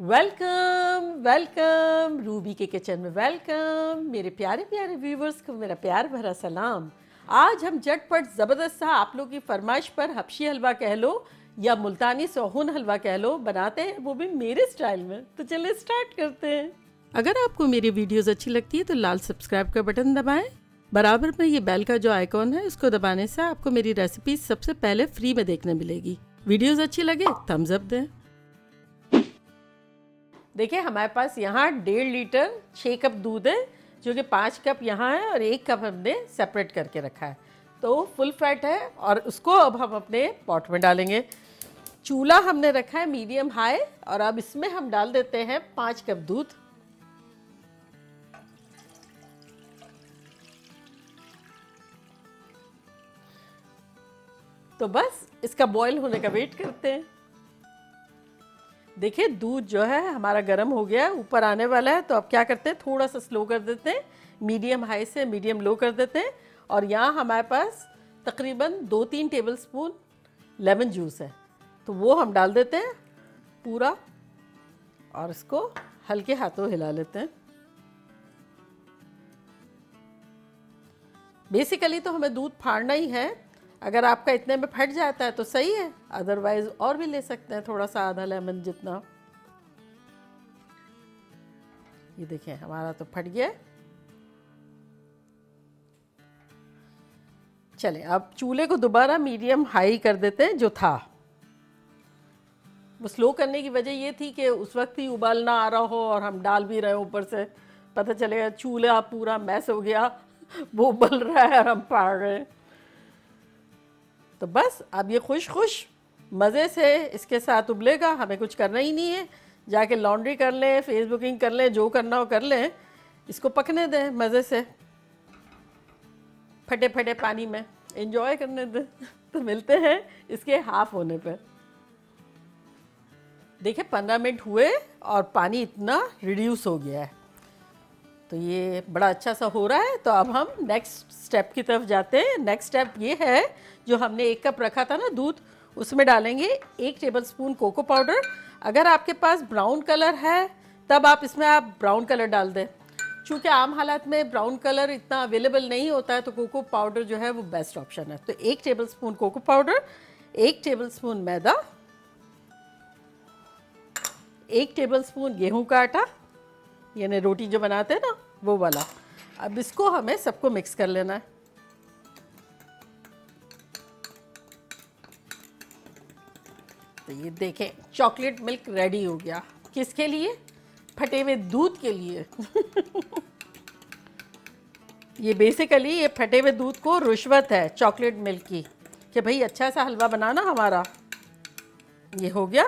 Welcome welcome Ruby के kitchen में welcome. मेरे प्यारे प्यारे व्यूवर्स को मेरा प्यार भरा सलाम। आज हम झटपट ज़बरदस्त सा आप लोग की फरमाइश पर हबशी हलवा कह लो या मुल्तानी सोहन हलवा कह लो बनाते हैं, वो भी मेरे स्टाइल में। तो चलिए स्टार्ट करते हैं। अगर आपको मेरी वीडियोस अच्छी लगती है तो लाल सब्सक्राइब का बटन दबाएं। बराबर में ये बेल का जो आइकॉन है उसको दबाने से आपको मेरी रेसिपी सबसे पहले फ्री में देखने मिलेगी। वीडियोस अच्छी लगे थम्स अप दें। देखिए हमारे पास यहाँ 1.5 लीटर 6 कप दूध है, जो कि 5 कप यहाँ है और 1 कप हमने सेपरेट करके रखा है। तो फुल फैट है और उसको अब हम अपने पॉट में डालेंगे। चूल्हा हमने रखा है मीडियम हाई और अब इसमें हम डाल देते हैं 5 कप दूध। तो बस इसका बॉईल होने का वेट करते हैं। देखिए दूध जो है हमारा गर्म हो गया, ऊपर आने वाला है। तो अब क्या करते हैं, थोड़ा सा स्लो कर देते हैं, मीडियम हाई से मीडियम लो कर देते हैं। और यहाँ हमारे पास तकरीबन 2-3 टेबलस्पून लेमन जूस है, तो वो हम डाल देते हैं पूरा और इसको हल्के हाथों हिला लेते हैं। बेसिकली तो हमें दूध फाड़ना ही है। अगर आपका इतने में फट जाता है तो सही है, अदरवाइज और भी ले सकते हैं थोड़ा सा, आधा लेमन जितना। ये देखिए हमारा तो फट गया। चले अब चूल्हे को दोबारा मीडियम हाई कर देते हैं। जो था वो स्लो करने की वजह ये थी कि उस वक्त ही उबाल ना आ रहा हो और हम डाल भी रहे, ऊपर से पता चलेगा चूल्हा पूरा मैस हो गया, वो उबल रहा है और हम फाड़ रहे हैं। तो बस अब ये खुश मज़े से इसके साथ उबलेगा। हमें कुछ करना ही नहीं है, जाके लॉन्ड्री कर लें, फेसबुकिंग कर लें, जो करना हो कर लें। इसको पकने दें मज़े से, फटे फटे पानी में एंजॉय करने दें। तो मिलते हैं इसके हाफ होने पे। देखिए 15 मिनट हुए और पानी इतना रिड्यूस हो गया है, तो ये बड़ा अच्छा सा हो रहा है। तो अब हम नेक्स्ट स्टेप की तरफ जाते हैं। नेक्स्ट स्टेप ये है, जो हमने 1 कप रखा था ना दूध, उसमें डालेंगे 1 टेबलस्पून कोको पाउडर। अगर आपके पास ब्राउन कलर है तब आप इसमें ब्राउन कलर डाल दें। चूँकि आम हालात में ब्राउन कलर इतना अवेलेबल नहीं होता है, तो कोको पाउडर जो है वो बेस्ट ऑप्शन है। तो 1 टेबलस्पून कोको पाउडर, 1 टेबलस्पून मैदा, 1 टेबलस्पून गेहूं का आटा, यानी रोटी जो बनाते हैं ना वो वाला। अब इसको हमें सबको मिक्स कर लेना है। तो ये देखें चॉकलेट मिल्क रेडी हो गया। किसके लिए? फटे हुए दूध के लिए। ये बेसिकली ये फटे हुए दूध को रुश्वत है चॉकलेट मिल्क की, कि भाई अच्छा सा हलवा बनाना हमारा। ये हो गया।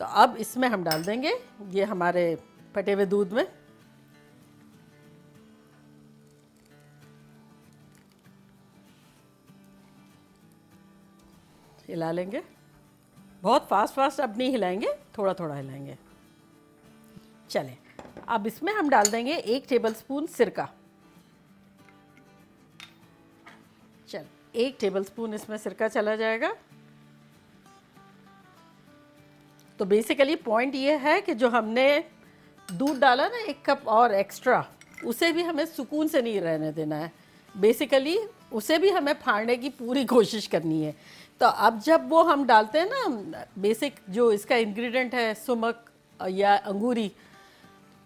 तो अब इसमें हम डाल देंगे ये हमारे फटे हुए दूध में। हिला लेंगे, बहुत फास्ट अब नहीं हिलाएंगे, थोड़ा थोड़ा हिलाएंगे। चलें अब इसमें हम डाल देंगे 1 टेबलस्पून सिरका। चल 1 टेबलस्पून इसमें सिरका चला जाएगा। तो बेसिकली पॉइंट ये है कि जो हमने दूध डाला ना 1 कप और एक्स्ट्रा, उसे भी हमें सुकून से नहीं रहने देना है। बेसिकली उसे भी हमें फाड़ने की पूरी कोशिश करनी है। तो अब जब वो हम डालते हैं ना बेसिक जो इसका इंग्रेडिएंट है सुमक या अंगूरी,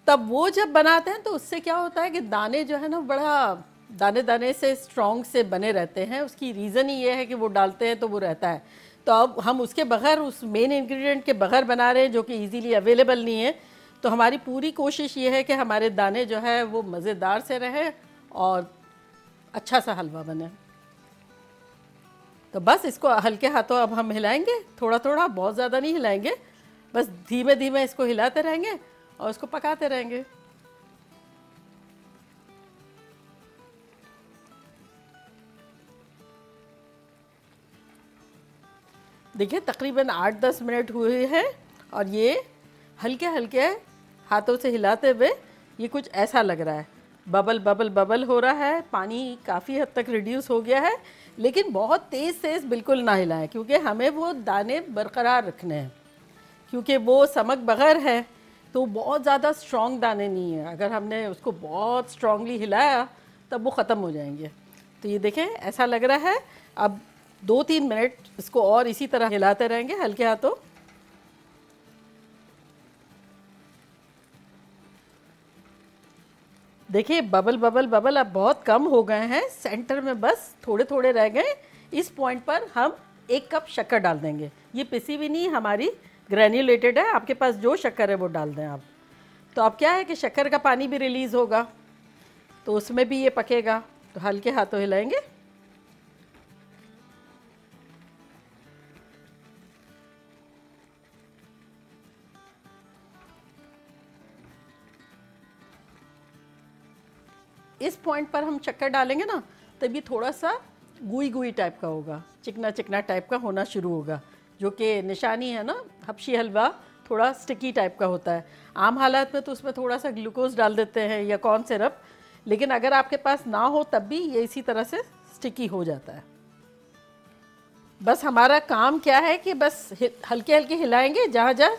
तब वो जब बनाते हैं तो उससे क्या होता है कि दाने जो है ना बड़ा दाने दाने से स्ट्रॉन्ग से बने रहते हैं। उसकी रीज़न ही ये है कि वो डालते हैं तो वो रहता है। तो अब हम उसके बगैर, उस मेन इंग्रेडिएंट के बगैर बना रहे हैं, जो कि इजीली अवेलेबल नहीं है। तो हमारी पूरी कोशिश ये है कि हमारे दाने जो है वो मज़ेदार से रहे और अच्छा सा हलवा बने। तो बस इसको हल्के हाथों अब हम हिलाएंगे, थोड़ा थोड़ा, बहुत ज़्यादा नहीं हिलाएंगे, बस धीमे धीमे इसको हिलाते रहेंगे और इसको पकाते रहेंगे। देखिए तकरीबन 8-10 मिनट हुए हैं और ये हल्के हल्के हाथों से हिलाते हुए ये कुछ ऐसा लग रहा है, बबल बबल बबल हो रहा है। पानी काफ़ी हद तक रिड्यूस हो गया है, लेकिन बहुत तेज़ बिल्कुल ना हिलाएं, क्योंकि हमें वो दाने बरकरार रखने हैं। क्योंकि वो समक बगैर है तो बहुत ज़्यादा स्ट्रॉन्ग दाने नहीं है। अगर हमने उसको बहुत स्ट्रांगली हिलाया तब वो ख़त्म हो जाएंगे। तो ये देखें ऐसा लग रहा है। अब 2-3 मिनट इसको और इसी तरह हिलाते रहेंगे हल्के हाथों। देखिए बबल बबल बबल अब बहुत कम हो गए हैं, सेंटर में बस थोड़े थोड़े रह गए। इस पॉइंट पर हम 1 कप शक्कर डाल देंगे। ये पिसी भी नहीं, हमारी ग्रैन्युलेटेड है। आपके पास जो शक्कर है वो डाल दें आप। तो अब क्या है कि शक्कर का पानी भी रिलीज़ होगा तो उसमें भी ये पकेगा। तो हल्के हाथों हिलाएंगे। इस पॉइंट पर हम शक्कर डालेंगे ना तब ये थोड़ा सा गुई गुई टाइप का होगा, चिकना चिकना टाइप का होना शुरू होगा, जो कि निशानी है ना। हबशी हलवा थोड़ा स्टिकी टाइप का होता है। आम हालात में तो उसमें थोड़ा सा ग्लूकोज डाल देते हैं या कॉर्न सिरप, लेकिन अगर आपके पास ना हो तब भी ये इसी तरह से स्टिकी हो जाता है। बस हमारा काम क्या है कि बस हल्के हल्के हिलाएंगे, जहाँ जहाँ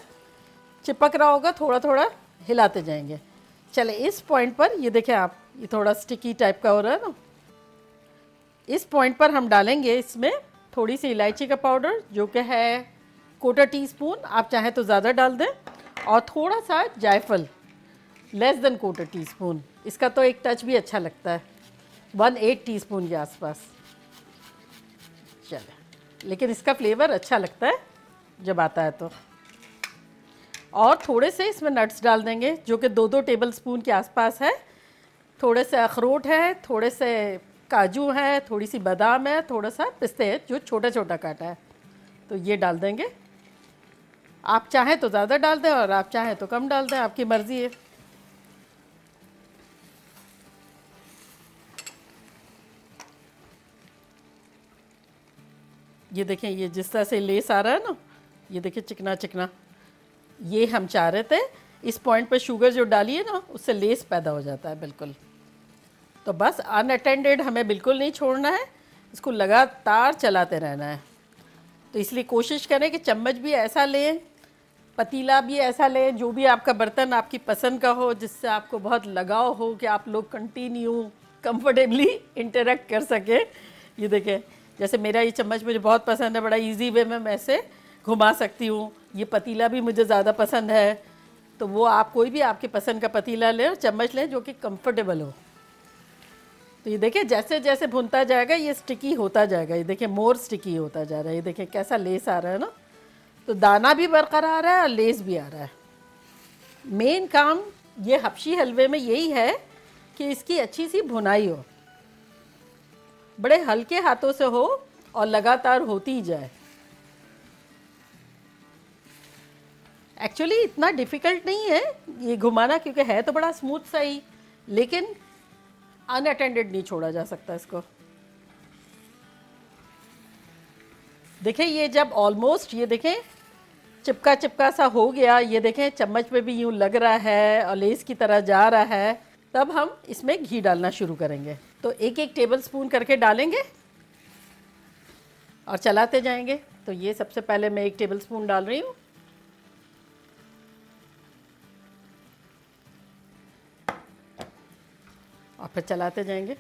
चिपक रहा होगा थोड़ा थोड़ा हिलाते जाएंगे। चले इस पॉइंट पर ये देखें आप, ये थोड़ा स्टिकी टाइप का हो रहा है ना। इस पॉइंट पर हम डालेंगे इसमें थोड़ी सी इलायची का पाउडर, जो कि है 1/4 टीस्पून, आप चाहें तो ज़्यादा डाल दें, और थोड़ा सा जायफल, लेस देन 1/4 टीस्पून। इसका तो एक टच भी अच्छा लगता है, 1/8 टीस्पून के आसपास। चले, लेकिन इसका फ्लेवर अच्छा लगता है जब आता है तो। और थोड़े से इसमें नट्स डाल देंगे, जो कि 2-2 टेबल स्पून के आसपास है। थोड़े से अखरोट है, थोड़े से काजू है, थोड़ी सी बादाम है, थोड़ा सा पिस्ते है जो छोटा छोटा काटा है, तो ये डाल देंगे। आप चाहें तो ज़्यादा डाल दें और आप चाहें तो कम डाल दें, आपकी मर्ज़ी है। ये देखें, ये जिस तरह से लेस आ रहा है ना, ये देखें चिकना चिकना, ये हम चाह रहे थे। इस पॉइंट पर शुगर जो डाली है ना, उससे लेस पैदा हो जाता है बिल्कुल। तो बस अनअटेंडेड हमें बिल्कुल नहीं छोड़ना है, इसको लगातार चलाते रहना है। तो इसलिए कोशिश करें कि चम्मच भी ऐसा लें, पतीला भी ऐसा लें, जो भी आपका बर्तन आपकी पसंद का हो, जिससे आपको बहुत लगाव हो कि आप लोग कंटिन्यू कंफर्टेबली इंटरेक्ट कर सकें। ये देखें, जैसे मेरा ये चम्मच मुझे बहुत पसंद है, बड़ा इजी वे में मैं इसे घुमा सकती हूँ। ये पतीला भी मुझे ज़्यादा पसंद है, तो वो आप कोई भी आपके पसंद का पतीला लें और चम्मच लें जो कि कंफर्टेबल हो। तो ये देखिए जैसे जैसे भुनता जाएगा ये स्टिकी होता जाएगा। ये देखिए मोर स्टिकी होता जा रहा है। ये देखिए कैसा लेस आ रहा है ना, तो दाना भी बरकरार है और लेस भी आ रहा है। मेन काम ये हबशी हलवे में यही है कि इसकी अच्छी सी भुनाई हो, बड़े हल्के हाथों से हो और लगातार होती ही जाए। एक्चुअली इतना डिफ़िकल्ट नहीं है ये घुमाना, क्योंकि है तो बड़ा स्मूथ सा ही, लेकिन अनअटेंडेड नहीं छोड़ा जा सकता इसको। देखें ये जब ऑलमोस्ट ये देखें चिपका चिपका सा हो गया, ये देखें चम्मच पे भी यूँ लग रहा है और लेस की तरह जा रहा है, तब हम इसमें घी डालना शुरू करेंगे। तो 1-1 टेबल स्पून करके डालेंगे और चलाते जाएंगे। तो ये सबसे पहले मैं 1 टेबल स्पून डाल रही हूँ, और फिर चलाते जाएंगे।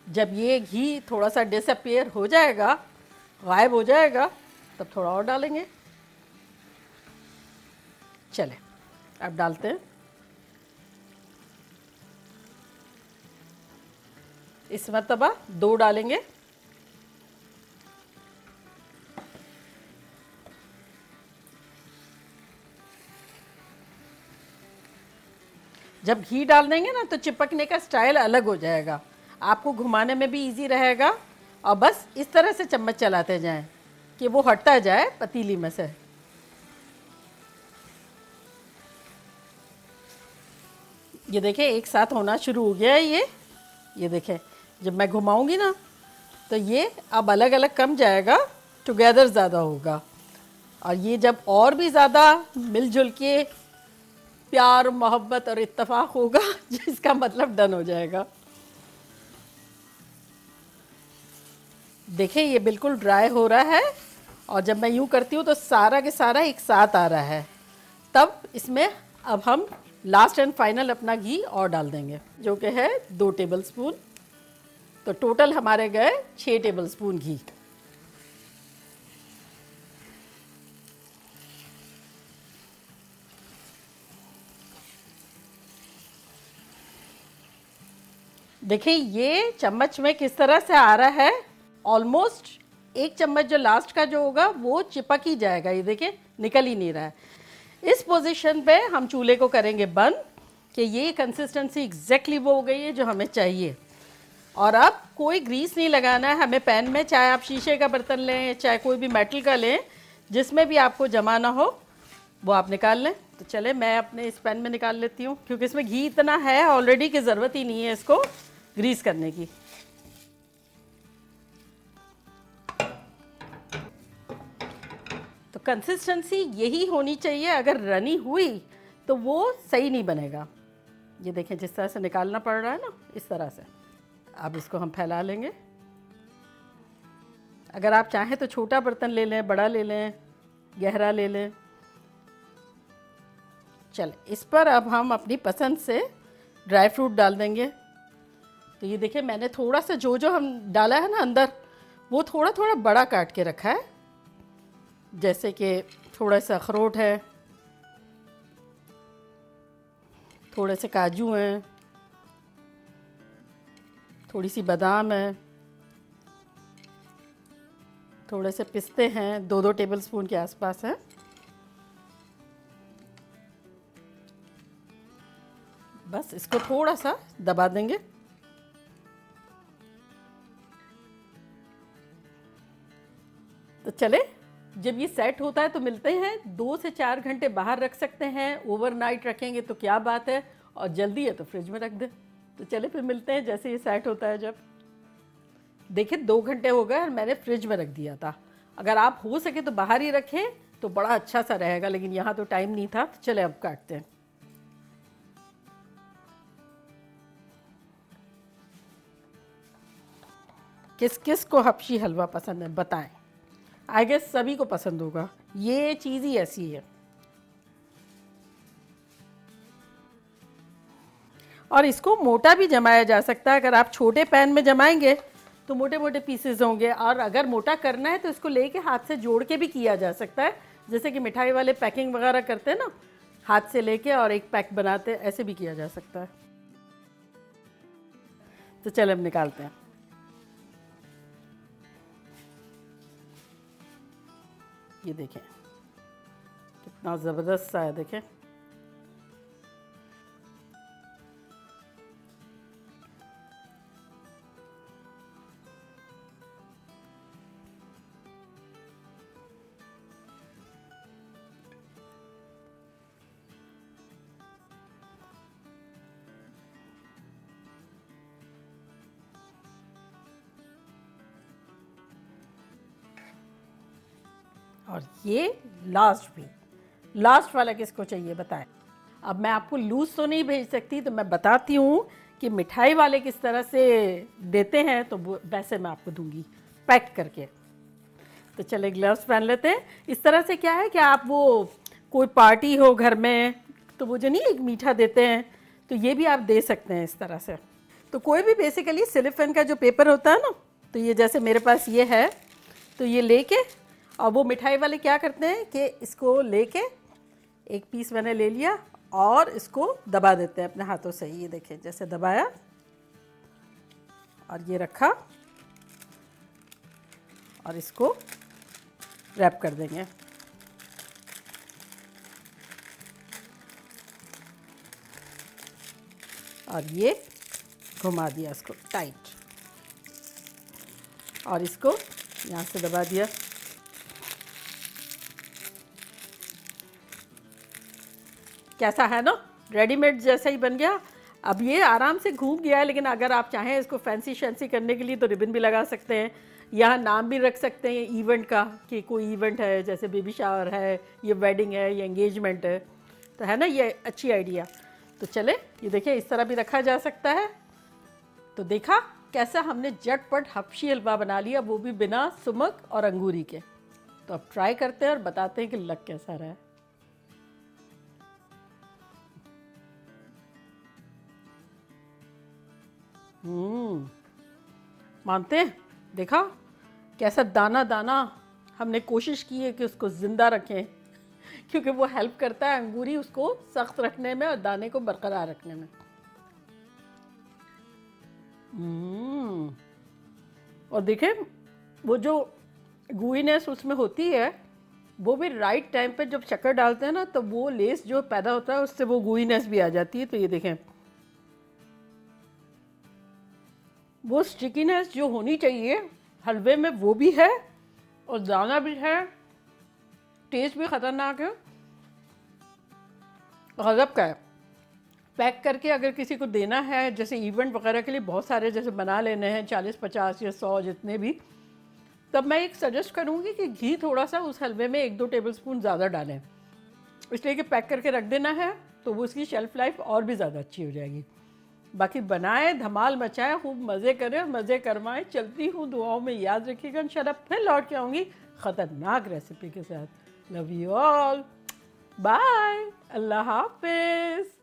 जब ये घी थोड़ा सा डिसअपियर हो जाएगा, गायब हो जाएगा, तब थोड़ा और डालेंगे। चले अब डालते हैं। इस मर्तबा 2 डालेंगे। जब घी डाल देंगे ना तो चिपकने का स्टाइल अलग हो जाएगा, आपको घुमाने में भी इजी रहेगा। और बस इस तरह से चम्मच चलाते जाएं कि वो हटता जाए पतीली में से। ये देखें एक साथ होना शुरू हो गया है ये देखें जब मैं घुमाऊंगी ना तो ये अब अलग अलग कम जाएगा, टुगेदर ज़्यादा होगा। और ये जब और भी ज़्यादा मिलजुल के प्यार मोहब्बत और इत्तेफाक होगा, जिसका मतलब डन हो जाएगा। देखिए ये बिल्कुल ड्राई हो रहा है और जब मैं यूँ करती हूँ तो सारा के सारा एक साथ आ रहा है। तब इसमें अब हम लास्ट एंड फाइनल अपना घी और डाल देंगे जो कि है 2 टेबलस्पून। तो टोटल हमारे गए 6 टेबलस्पून घी। देखिए ये चम्मच में किस तरह से आ रहा है, ऑलमोस्ट 1 चम्मच जो लास्ट का जो होगा वो चिपक ही जाएगा। ये देखिए निकल ही नहीं रहा है। इस पोजीशन पे हम चूल्हे को करेंगे बंद कि ये कंसिस्टेंसी एग्जैक्टली वो हो गई है जो हमें चाहिए। और अब कोई ग्रीस नहीं लगाना है हमें पैन में, चाहे आप शीशे का बर्तन लें चाहे कोई भी मेटल का लें, जिसमें भी आपको जमा ना हो वो आप निकाल लें। तो चले मैं अपने इस पैन में निकाल लेती हूँ क्योंकि इसमें घी इतना है ऑलरेडी कि ज़रूरत ही नहीं है इसको ग्रीस करने की। तो कंसिस्टेंसी यही होनी चाहिए, अगर रनी हुई तो वो सही नहीं बनेगा। ये देखें जिस तरह से निकालना पड़ रहा है ना, इस तरह से। अब इसको हम फैला लेंगे। अगर आप चाहें तो छोटा बर्तन ले लें, बड़ा ले लें, गहरा ले लें। चल इस पर अब हम अपनी पसंद से ड्राई फ्रूट डाल देंगे। तो ये देखिए मैंने थोड़ा सा जो जो हम डाला है ना अंदर वो थोड़ा थोड़ा बड़ा काट के रखा है, जैसे कि थोड़ा सा अखरोट है, थोड़े से काजू हैं, थोड़ी सी बादाम है, थोड़े से पिस्ते हैं, 2-2 टेबलस्पून के आसपास है। बस इसको थोड़ा सा दबा देंगे। तो चले जब ये सेट होता है तो मिलते हैं। 2 से 4 घंटे बाहर रख सकते हैं, ओवरनाइट रखेंगे तो क्या बात है, और जल्दी है तो फ्रिज में रख दें। तो चले फिर मिलते हैं जैसे ये सेट होता है। जब देखिए 2 घंटे हो गए और मैंने फ्रिज में रख दिया था। अगर आप हो सके तो बाहर ही रखें तो बड़ा अच्छा सा रहेगा, लेकिन यहाँ तो टाइम नहीं था। तो चले अब काटते हैं। किस किस को हबशी हलवा पसंद है बताएं। आई गेस सभी को पसंद होगा, ये चीज़ ही ऐसी है। और इसको मोटा भी जमाया जा सकता है। अगर आप छोटे पैन में जमाएंगे तो मोटे मोटे पीसेस होंगे, और अगर मोटा करना है तो इसको लेके हाथ से जोड़ के भी किया जा सकता है, जैसे कि मिठाई वाले पैकिंग वगैरह करते हैं ना, हाथ से लेके और एक पैक बनाते हैं, ऐसे भी किया जा सकता है। तो चलो अब निकालते हैं। ये देखें कितना ज़बरदस्त सा है, देखें। और ये लास्ट वाला किसको चाहिए बताएं। अब मैं आपको लूज़ तो नहीं भेज सकती, तो मैं बताती हूँ कि मिठाई वाले किस तरह से देते हैं, तो वैसे मैं आपको दूंगी पैक करके। तो चले ग्लव्स पहन लेते हैं। इस तरह से क्या है कि आप वो कोई पार्टी हो घर में तो वो जो नहीं एक मीठा देते हैं, तो ये भी आप दे सकते हैं इस तरह से। तो कोई भी बेसिकली सिलिकॉन का जो पेपर होता है ना, तो ये जैसे मेरे पास ये है, तो ये लेके और वो मिठाई वाले क्या करते हैं कि इसको लेके एक पीस मैंने ले लिया और इसको दबा देते हैं अपने हाथों से। ये देखें जैसे दबाया और ये रखा और इसको रैप कर देंगे। और ये घुमा दिया इसको टाइट और इसको यहाँ से दबा दिया। कैसा है ना, रेडीमेड जैसा ही बन गया। अब ये आराम से घूम गया है, लेकिन अगर आप चाहें इसको फैंसी शैंसी करने के लिए तो रिबन भी लगा सकते हैं, यहाँ नाम भी रख सकते हैं इवेंट का, कि कोई इवेंट है जैसे बेबी शावर है, ये वेडिंग है, ये एंगेजमेंट है, तो है ना ये अच्छी आइडिया। तो चले ये देखिए इस तरह भी रखा जा सकता है। तो देखा कैसा हमने झटपट हबशी हलवा बना लिया, वो भी बिना सुमक और अंगूरी के। तो अब ट्राई करते हैं और बताते हैं कि लग कैसा रहा है। मानते हैं? देखा कैसा दाना दाना हमने कोशिश की है कि उसको ज़िंदा रखें, क्योंकि वो हेल्प करता है अंगूरी उसको सख्त रखने में और दाने को बरकरार रखने में। और देखें वो जो गूईनेस उसमें होती है, वो भी राइट टाइम पे जब शक्कर डालते हैं ना, तो वो लेस जो पैदा होता है उससे वो गूईनेस भी आ जाती है। तो ये देखें वो स्टिकीनेस जो होनी चाहिए हलवे में वो भी है और दाना भी है, टेस्ट भी ख़तरनाक है, गज़ब का है। पैक करके अगर किसी को देना है, जैसे इवेंट वगैरह के लिए बहुत सारे जैसे बना लेने हैं 40-50 या 100 जितने भी, तब मैं एक सजेस्ट करूँगी कि घी थोड़ा सा उस हलवे में 1-2 टेबलस्पून ज़्यादा डालें, इसलिए कि पैक करके रख देना है तो वो उसकी शेल्फ़ लाइफ और भी ज़्यादा अच्छी हो जाएगी। बाकी बनाएं, धमाल मचाएं, खूब मज़े करें, मज़े करवाएं। चलती हूँ, दुआओं में याद रखिएगा। इंशाल्लाह फिर लौट के आऊँगी ख़तरनाक रेसिपी के साथ। लव यू ऑल, बाय, अल्लाह हाफिज़।